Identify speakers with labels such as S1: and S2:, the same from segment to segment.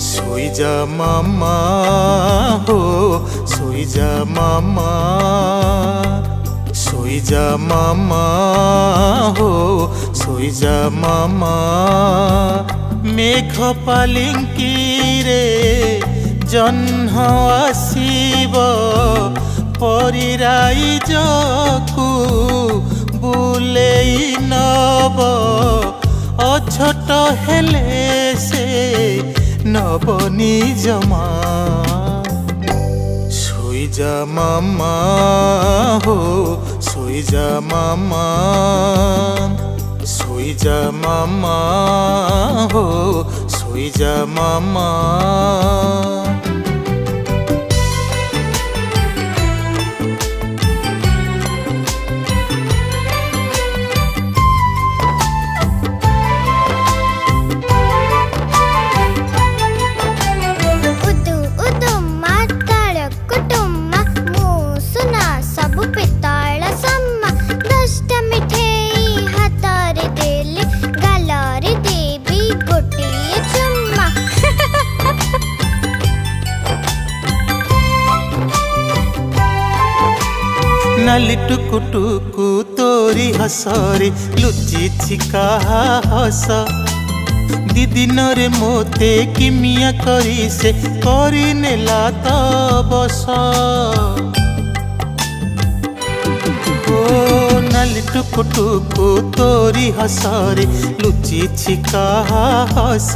S1: सोई जा मामा हो, सोई जा मामा, सोई जा मामा हो, सोई जा मामा। मेघ पालिंकी रे जह्न आसीब, परिराइजकु बुलेई नब। अछट हेले से नबनी जमा। सोई जा मामा हो, सोई जा मामा, सोई जा मामा हो, सोई जा मामा। नाली टुकु टुकु तोरी हसरे लुचि छिका हस। दिदिन रे मोते किमिया करी से करी नेला त बस। ओ नाली टुकु टुकु तोरी हसरे लुचि छिका हस।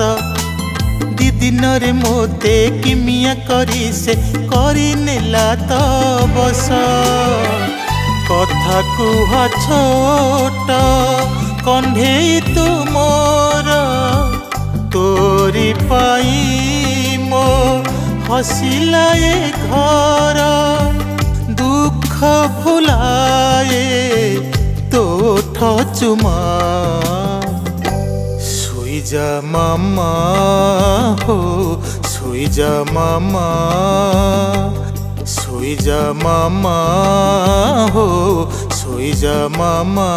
S1: दिदिन रे मोते किमिया करी से करी नेला त बस। कथा कुह छोट कंढेई तुमर, तोरी पाई मो हसिला ए घर। दुख भुलाए तोठ चुमा। सोई जा मामा हो, सोई जा मामा, सोई जा मामा हो, सोई जा मामा।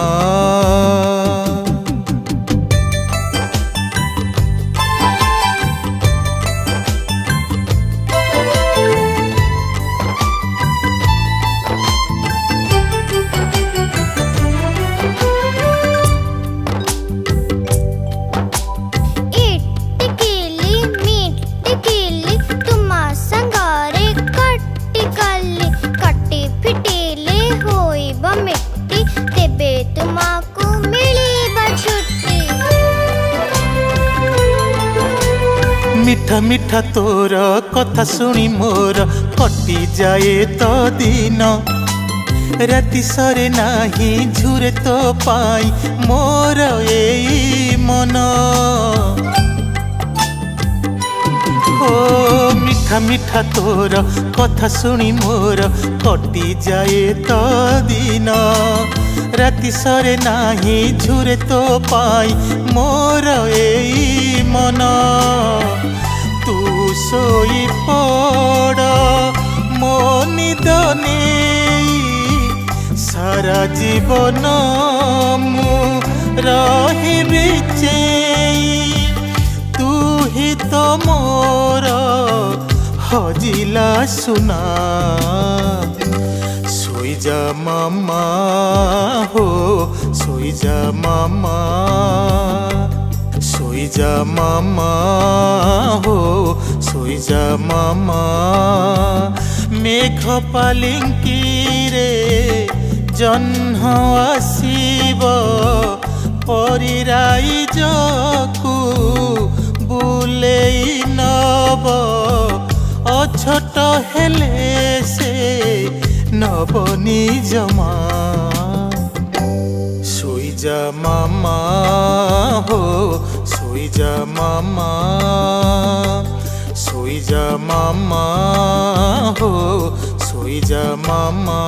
S1: मिठा मिठा तोर कथा सुनी मोर कटि जाए तो दिन। राति सरे नाही झुरे तो पाई मोर एई मन। ओ मिठा मिठा तोर कथा सुनी मोर कटि जाए तो दिन। राति सरे नाही झुरे तो पाई मोर एई मन। तू सोई पड़ मो निद नेई, सारा जीवन मु रहिबि चेई। तू ही तो मोर हजिला सुना। सोई जा मामा हो, सोई जा मामा, सोई जा मामा हो, सोई जा मामा। मेघ पालिंकी रे जह्न आसीब, परिराइजकु बुलेई नब। अछट हेले से नबनी जमा। सोई जा मामा हो, सोई जा मामा, सोई जा मामा हो, सोई जा मामा।